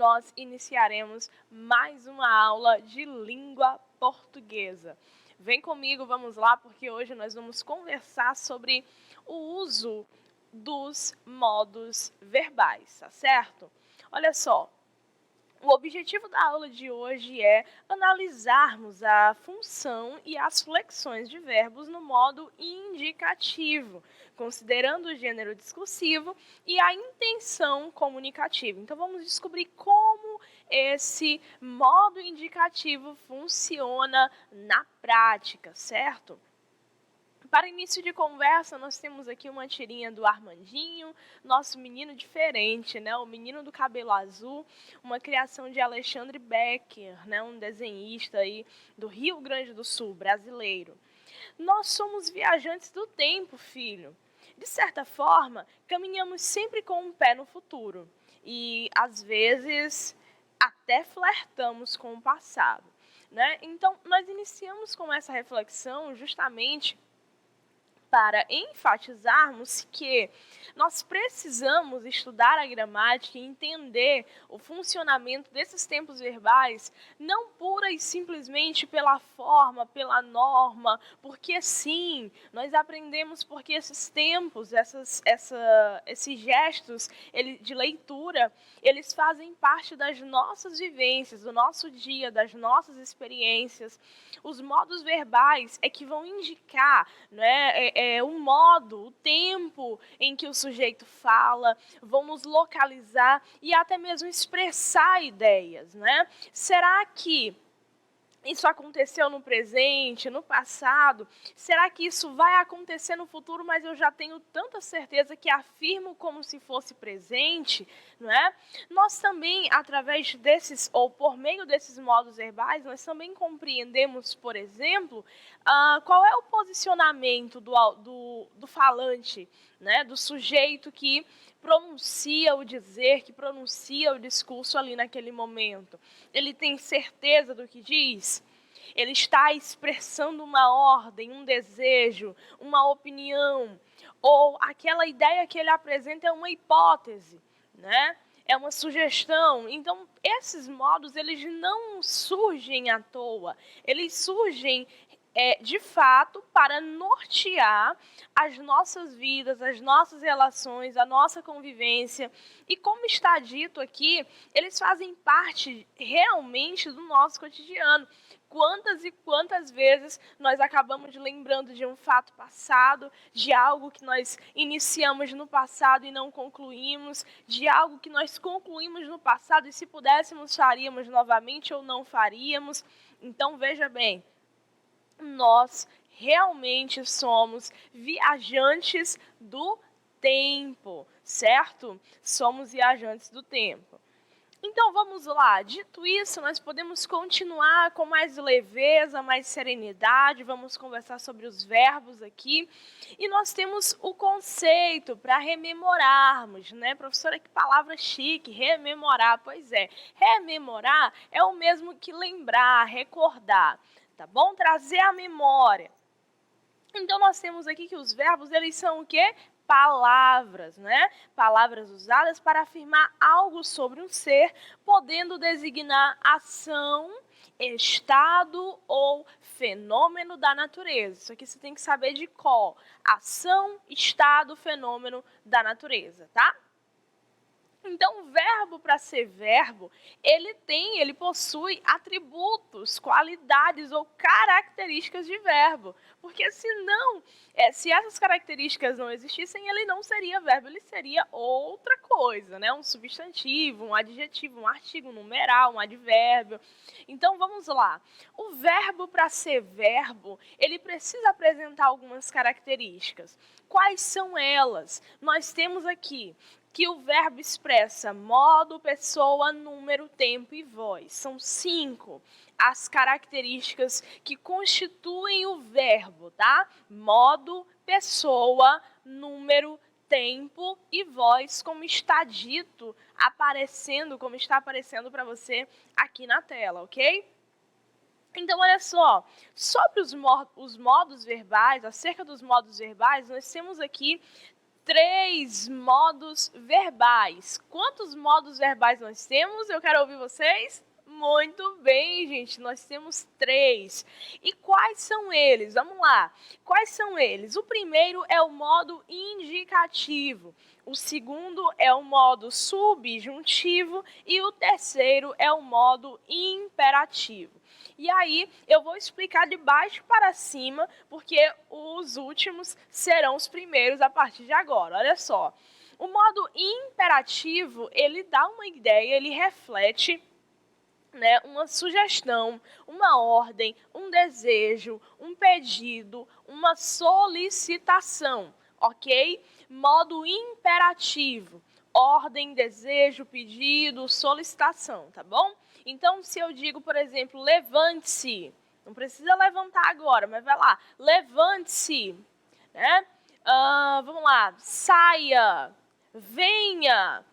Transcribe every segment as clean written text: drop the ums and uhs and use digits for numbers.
nós iniciaremos mais uma aula de língua portuguesa. Vem comigo, vamos lá, porque hoje nós vamos conversar sobre o uso dos modos verbais, tá certo? Olha só, o objetivo da aula de hoje é analisarmos a função e as flexões de verbos no modo indicativo, considerando o gênero discursivo e a intenção comunicativa. Então, vamos descobrir como esse modo indicativo funciona na prática, certo? Para início de conversa, nós temos aqui uma tirinha do Armandinho, nosso menino diferente, né? O menino do cabelo azul, uma criação de Alexandre Becker, né? Um desenhista aí do Rio Grande do Sul, brasileiro. Nós somos viajantes do tempo, filho. De certa forma, caminhamos sempre com um pé no futuro e, às vezes, até flertamos com o passado, né? Então, nós iniciamos com essa reflexão justamente para enfatizarmos que nós precisamos estudar a gramática e entender o funcionamento desses tempos verbais, não pura e simplesmente pela forma, pela norma, porque sim, nós aprendemos porque esses tempos, esses gestos de leitura, eles fazem parte das nossas vivências, do nosso dia, das nossas experiências. Os modos verbais é que vão indicar, né, o modo, o tempo em que o sujeito fala, vão nos localizar e até mesmo expressar ideias, né? Será que isso aconteceu no presente, no passado? Será que isso vai acontecer no futuro, mas eu já tenho tanta certeza que afirmo como se fosse presente, não é? Nós também, através desses, ou por meio desses modos verbais, nós também compreendemos, por exemplo, qual é o posicionamento do falante, né? Do sujeito que pronuncia o dizer, que pronuncia o discurso ali naquele momento. Ele tem certeza do que diz? Ele está expressando uma ordem, um desejo, uma opinião, ou aquela ideia que ele apresenta é uma hipótese, né? É uma sugestão. Então, esses modos, eles não surgem à toa. Eles surgem de fato, para nortear as nossas vidas, as nossas relações, a nossa convivência. E como está dito aqui, eles fazem parte realmente do nosso cotidiano. Quantas e quantas vezes nós acabamos lembrando de um fato passado, de algo que nós iniciamos no passado e não concluímos, de algo que nós concluímos no passado e se pudéssemos faríamos novamente ou não faríamos. Então, veja bem, nós realmente somos viajantes do tempo, certo? Somos viajantes do tempo. Então, vamos lá. Dito isso, nós podemos continuar com mais leveza, mais serenidade. Vamos conversar sobre os verbos aqui. E nós temos o conceito para rememorarmos, né? Professora, que palavra chique, rememorar. Pois é, rememorar é o mesmo que lembrar, recordar. Tá bom? Trazer à memória. Então, nós temos aqui que os verbos, eles são o quê? Palavras, né? Palavras usadas para afirmar algo sobre um ser, podendo designar ação, estado ou fenômeno da natureza. Isso aqui você tem que saber de cor. Ação, estado, fenômeno da natureza, tá? Então, o verbo, para ser verbo, ele possui atributos, qualidades ou características de verbo. Porque senão, se essas características não existissem, ele não seria verbo, ele seria outra coisa, né? Um substantivo, um adjetivo, um artigo numeral, um advérbio. Então, vamos lá. O verbo, para ser verbo, ele precisa apresentar algumas características. Quais são elas? Nós temos aqui que o verbo expressa modo, pessoa, número, tempo e voz. São 5 as características que constituem o verbo, tá? Modo, pessoa, número, tempo e voz, como está dito, como está aparecendo para você aqui na tela, ok? Então, olha só, sobre os modos verbais, acerca dos modos verbais, nós temos aqui 3 modos verbais. Quantos modos verbais nós temos? Eu quero ouvir vocês. Muito bem, gente, nós temos 3. E quais são eles? Vamos lá. Quais são eles? O primeiro é o modo indicativo. O segundo é o modo subjuntivo e o terceiro é o modo imperativo. E aí eu vou explicar de baixo para cima, porque os últimos serão os primeiros a partir de agora. Olha só. O modo imperativo, ele dá uma ideia, ele reflete, né, uma sugestão, uma ordem, um desejo, um pedido, uma solicitação, ok? Modo imperativo, ordem, desejo, pedido, solicitação, tá bom? Então, se eu digo, por exemplo, levante-se, não precisa levantar agora, mas vai lá, levante-se, né? Vamos lá, saia, venha.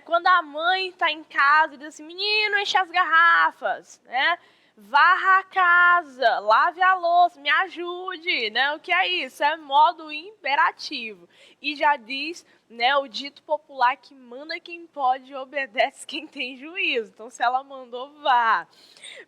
Quando a mãe está em casa e diz assim, menino, enche as garrafas, né? Varra a casa, lave a louça, me ajude, né? O que é isso? É modo imperativo. E já diz, né, o dito popular que manda quem pode e obedece quem tem juízo. Então, se ela mandou, vá.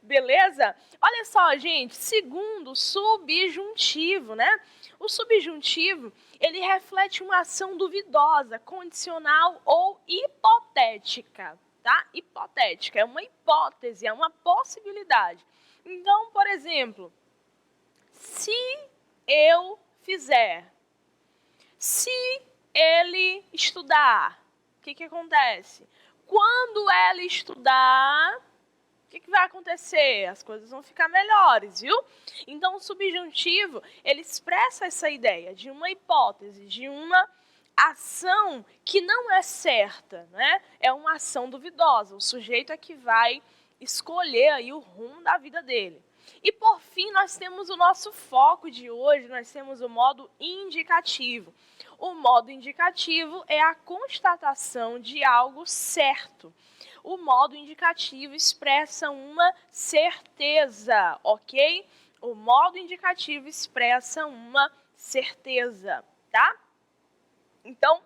Beleza? Olha só, gente, segundo, subjuntivo, né? O subjuntivo, ele reflete uma ação duvidosa, condicional ou hipotética, tá? Hipotética, é uma hipótese, é uma possibilidade. Então, por exemplo, se eu fizer, se ele estudar, o que acontece? Quando ela estudar, o que vai acontecer? As coisas vão ficar melhores, viu? Então, o subjuntivo, ele expressa essa ideia de uma hipótese, de uma ação que não é certa, né? É uma ação duvidosa. O sujeito é que vai escolher aí o rumo da vida dele. E, por fim, nós temos o nosso foco de hoje, nós temos o modo indicativo. O modo indicativo é a constatação de algo certo. O modo indicativo expressa uma certeza, ok? O modo indicativo expressa uma certeza, tá? Então,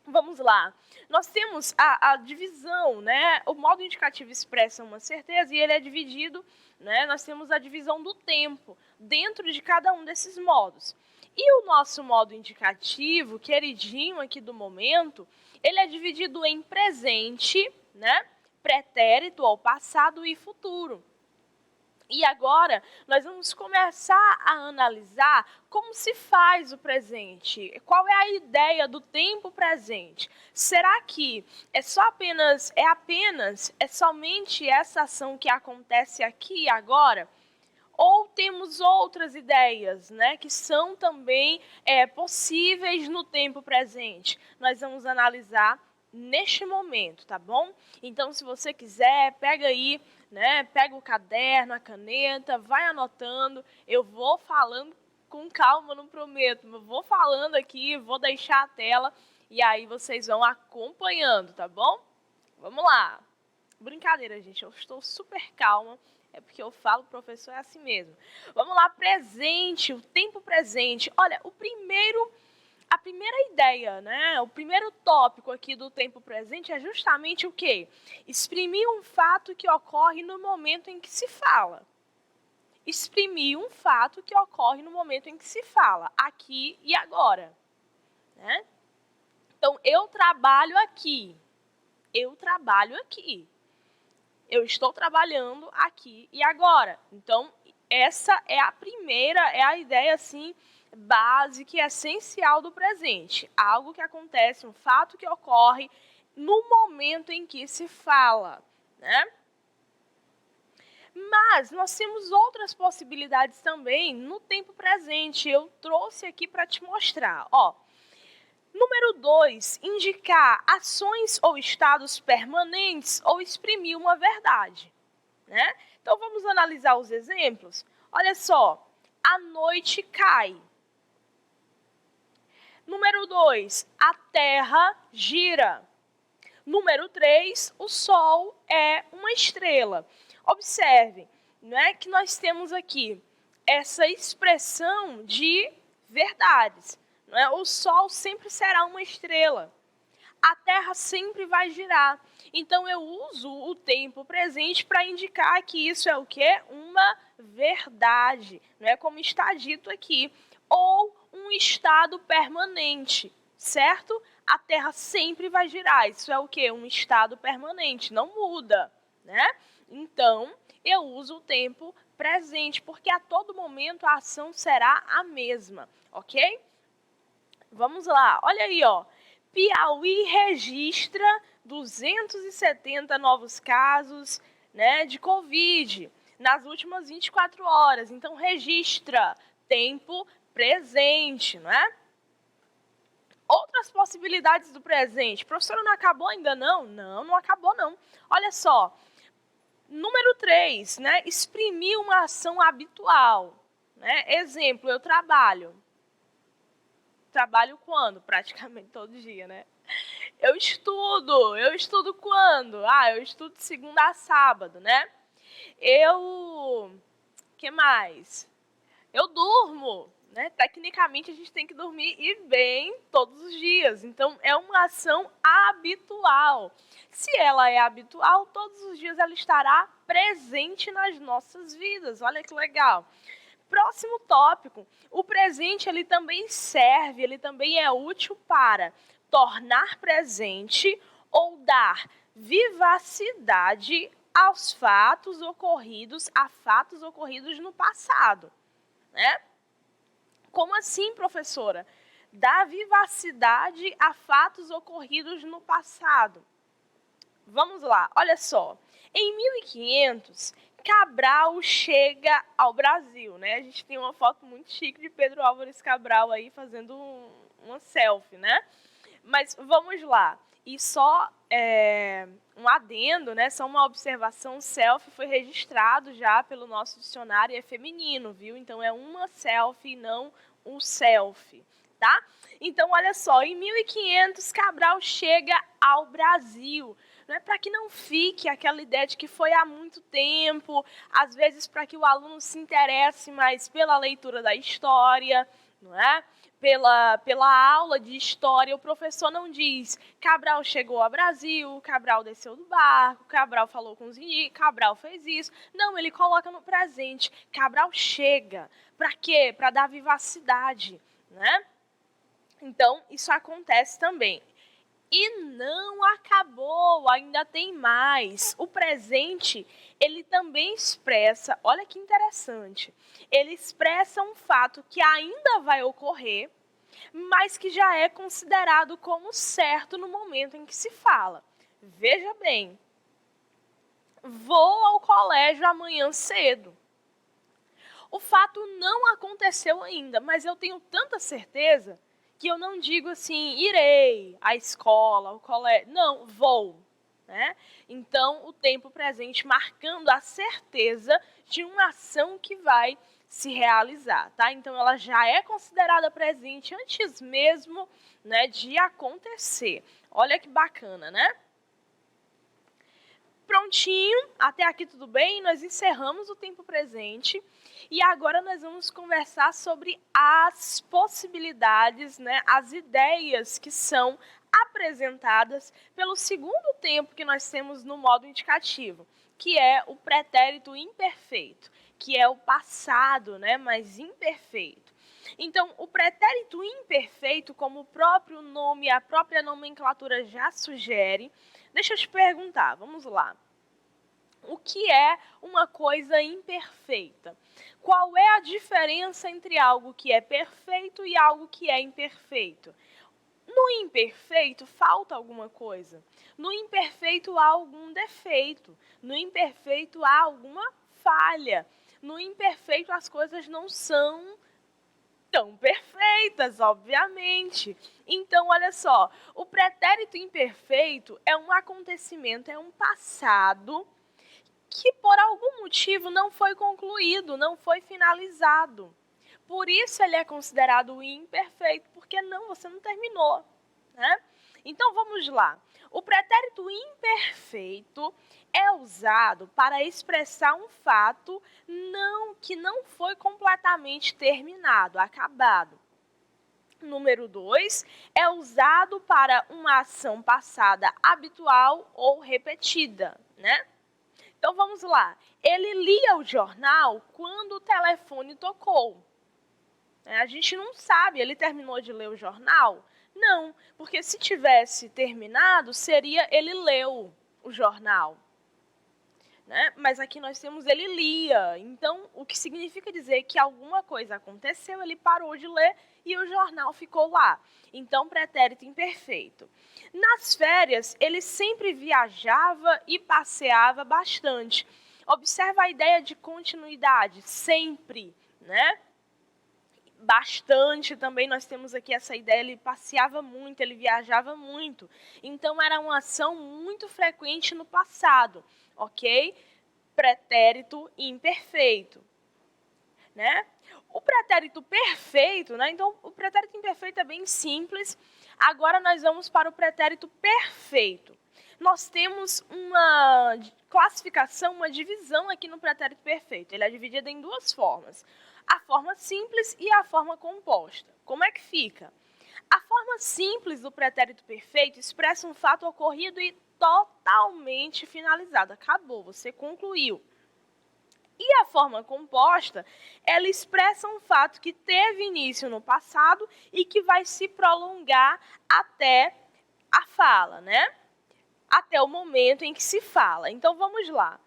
vamos lá. Nós temos a divisão, né? O modo indicativo expressa uma certeza e ele é dividido, né? Nós temos a divisão do tempo dentro de cada um desses modos. E o nosso modo indicativo, queridinho aqui do momento, ele é dividido em presente, né? Pretérito ao passado e futuro. E agora nós vamos começar a analisar como se faz o presente. Qual é a ideia do tempo presente? Será que é somente essa ação que acontece aqui e agora? Ou temos outras ideias, né, que são também possíveis no tempo presente? Nós vamos analisar neste momento, tá bom? Então, se você quiser, pega aí, né, pega o caderno, a caneta, vai anotando. Eu vou falando com calma, não prometo, mas vou falando aqui, vou deixar a tela e aí vocês vão acompanhando, tá bom? Vamos lá. Brincadeira, gente, eu estou super calma. É porque eu falo, professor, é assim mesmo. Vamos lá, presente, o tempo presente. Olha, a primeira ideia, né? O primeiro tópico aqui do tempo presente é justamente o quê? Exprimir um fato que ocorre no momento em que se fala. Exprimir um fato que ocorre no momento em que se fala, aqui e agora, né? Então, eu trabalho aqui. Eu trabalho aqui. Eu estou trabalhando aqui e agora. Então, essa é a primeira, é a ideia, assim, básica e essencial do presente. Algo que acontece, um fato que ocorre no momento em que se fala, né? Mas nós temos outras possibilidades também no tempo presente. Eu trouxe aqui para te mostrar, ó. Número 2, indicar ações ou estados permanentes ou exprimir uma verdade, né? Então, vamos analisar os exemplos. Olha só, a noite cai. Número 2, a terra gira. Número 3, o sol é uma estrela. Observe, né, que nós temos aqui essa expressão de verdades. né? O Sol sempre será uma estrela. A Terra sempre vai girar. Então, eu uso o tempo presente para indicar que isso é o quê? Uma verdade, não é como está dito aqui. Ou um estado permanente, certo? A Terra sempre vai girar. Isso é o quê? Um estado permanente, não muda, né? Então, eu uso o tempo presente, porque a todo momento a ação será a mesma, ok? Vamos lá, olha aí, ó. Piauí registra 270 novos casos, né, de Covid nas últimas 24 horas. Então, registra tempo presente, não é? Outras possibilidades do presente. Professora, não acabou ainda não? Não acabou não. Olha só, número 3, né, exprimir uma ação habitual. Né? Exemplo, eu trabalho. Trabalho quando? Praticamente todo dia, né? Eu estudo quando? Eu estudo de segunda a sábado, né? Que mais? Eu durmo, né? Tecnicamente a gente tem que dormir e bem todos os dias. Então é uma ação habitual. Se ela é habitual, todos os dias ela estará presente nas nossas vidas. Olha que legal. Próximo tópico, o presente ele também serve, ele também é útil para tornar presente ou dar vivacidade a fatos ocorridos no passado, né? Como assim, professora? Dar vivacidade a fatos ocorridos no passado. Vamos lá, olha só. Em 1500, Cabral chega ao Brasil, né? A gente tem uma foto muito chique de Pedro Álvares Cabral aí fazendo uma selfie, né? Mas vamos lá. E só um adendo, né? Só uma observação, selfie foi registrado já pelo nosso dicionário, é feminino, viu? Então é uma selfie, não um selfie, tá? Então, olha só, em 1500, Cabral chega ao Brasil. Não é para que não fique aquela ideia de que foi há muito tempo, às vezes para que o aluno se interesse mais pela leitura da história, não é? Pela aula de história, o professor não diz Cabral chegou ao Brasil, Cabral desceu do barco, Cabral falou com os indígenas, Cabral fez isso. Não, ele coloca no presente, Cabral chega. Para quê? Para dar vivacidade, né? Então, isso acontece também. E não acabou, ainda tem mais. O presente, ele também expressa, olha que interessante, ele expressa um fato que ainda vai ocorrer, mas que já é considerado como certo no momento em que se fala. Veja bem, vou ao colégio amanhã cedo. O fato não aconteceu ainda, mas eu tenho tanta certeza que eu não digo assim, irei à escola, ao colégio. Não, vou. Né? Então, o tempo presente marcando a certeza de uma ação que vai se realizar. Tá? Então, ela já é considerada presente antes mesmo, né, de acontecer. Olha que bacana, né? Prontinho, até aqui tudo bem? Nós encerramos o tempo presente e agora nós vamos conversar sobre as possibilidades, né, as ideias que são apresentadas pelo segundo tempo que nós temos no modo indicativo, que é o pretérito imperfeito, que é o passado, né, mas imperfeito. Então, o pretérito imperfeito, como o próprio nome e a própria nomenclatura já sugere, deixa eu te perguntar, vamos lá. O que é uma coisa imperfeita? Qual é a diferença entre algo que é perfeito e algo que é imperfeito? No imperfeito, falta alguma coisa. No imperfeito, há algum defeito. No imperfeito, há alguma falha. No imperfeito, as coisas não são tão perfeitas, obviamente. Então, olha só, o pretérito imperfeito é um acontecimento, é um passado que por algum motivo não foi concluído, não foi finalizado. Por isso ele é considerado imperfeito, porque você não terminou. Né? Então, vamos lá. O pretérito imperfeito é usado para expressar um fato que não foi completamente terminado, acabado. Número 2, é usado para uma ação passada habitual ou repetida, né? Então, vamos lá. Ele lia o jornal quando o telefone tocou. A gente não sabe, ele terminou de ler o jornal? Não, porque se tivesse terminado, seria ele leu o jornal. Né? Mas aqui nós temos ele lia. Então, o que significa dizer que alguma coisa aconteceu, ele parou de ler e o jornal ficou lá. Então, pretérito imperfeito. Nas férias, ele sempre viajava e passeava bastante. Observa a ideia de continuidade, sempre, né? Bastante também, nós temos aqui essa ideia, ele passeava muito, ele viajava muito. Então, era uma ação muito frequente no passado, ok? Pretérito imperfeito, né? O pretérito perfeito, né? Então, o pretérito imperfeito é bem simples. Agora, nós vamos para o pretérito perfeito. Nós temos uma classificação, uma divisão aqui no pretérito perfeito. Ele é dividido em duas formas. A forma simples e a forma composta. Como é que fica? A forma simples do pretérito perfeito expressa um fato ocorrido e totalmente finalizado. Acabou, você concluiu. E a forma composta, ela expressa um fato que teve início no passado e que vai se prolongar até a fala, né? Até o momento em que se fala. Então, vamos lá.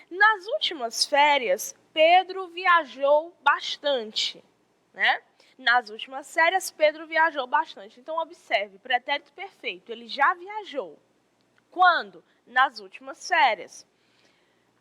Nas últimas férias, Pedro viajou bastante, né? Nas últimas férias, Pedro viajou bastante. Então, observe, pretérito perfeito, ele já viajou. Quando? Nas últimas férias.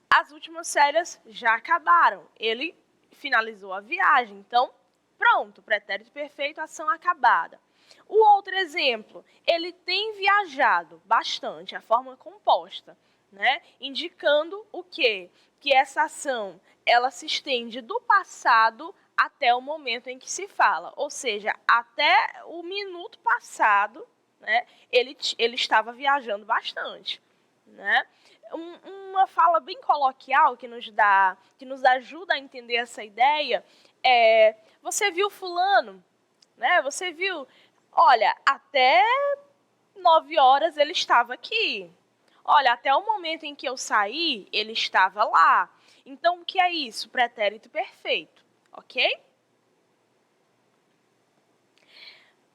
As últimas férias já acabaram. Ele finalizou a viagem. Então, pronto, pretérito perfeito, ação acabada. O outro exemplo, ele tem viajado bastante, a forma composta, né? Indicando o quê? Que essa ação, ela se estende do passado até o momento em que se fala. Ou seja, até o minuto passado, né, ele estava viajando bastante, né? Uma fala bem coloquial que nos ajuda a entender essa ideia é: você viu fulano, né? Você viu, olha, até 9 horas ele estava aqui. Olha, até o momento em que eu saí, ele estava lá. Então, o que é isso? Pretérito perfeito, ok?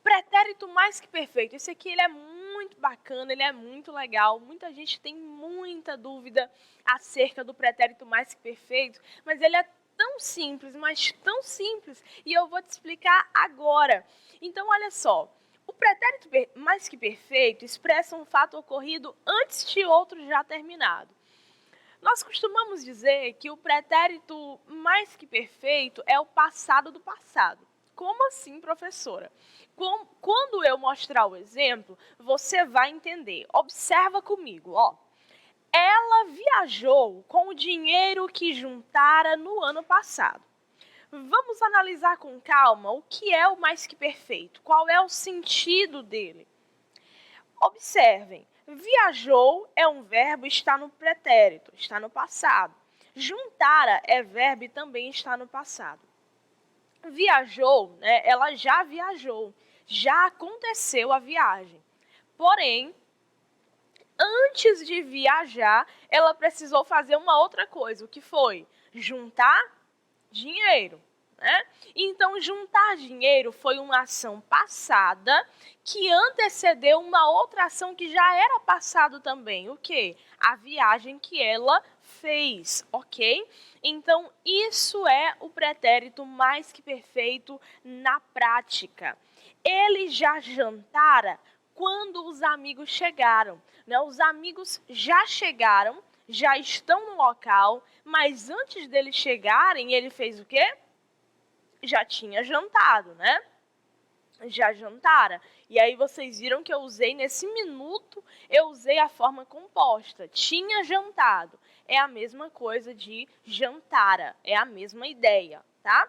Pretérito mais que perfeito. Esse aqui ele é muito bacana, ele é muito legal. Muita gente tem muita dúvida acerca do pretérito mais que perfeito, mas ele é tão simples, mas tão simples, e eu vou te explicar agora. Então, olha só. O pretérito mais que perfeito expressa um fato ocorrido antes de outro já terminado. Nós costumamos dizer que o pretérito mais que perfeito é o passado do passado. Como assim, professora? Quando eu mostrar o exemplo, você vai entender. Observa comigo, ó. Ela viajou com o dinheiro que juntara no ano passado. Vamos analisar com calma o que é o mais que perfeito, qual é o sentido dele. Observem, viajou é um verbo, está no pretérito, está no passado. Juntara é verbo e também está no passado. Viajou, né, ela já viajou, já aconteceu a viagem. Porém, antes de viajar, ela precisou fazer uma outra coisa. O que foi? Juntar dinheiro, né? Então, juntar dinheiro foi uma ação passada que antecedeu uma outra ação que já era passado também. O quê? A viagem que ela fez, ok? Então, isso é o pretérito mais que perfeito na prática. Ele já jantara quando os amigos chegaram, né? Os amigos já chegaram, já estão no local, mas antes deles chegarem, ele fez o quê? Já tinha jantado, né? Já jantara. E aí vocês viram que eu usei nesse minuto, eu usei a forma composta. Tinha jantado. É a mesma coisa de jantara, é a mesma ideia, tá?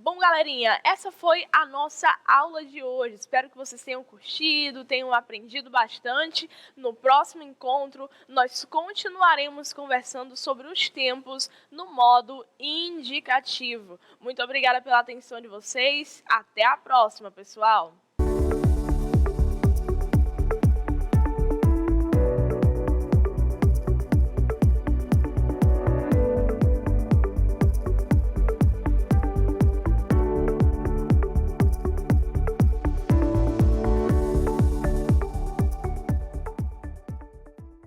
Bom, galerinha, essa foi a nossa aula de hoje. Espero que vocês tenham curtido, tenham aprendido bastante. No próximo encontro, nós continuaremos conversando sobre os tempos no modo indicativo. Muito obrigada pela atenção de vocês. Até a próxima, pessoal!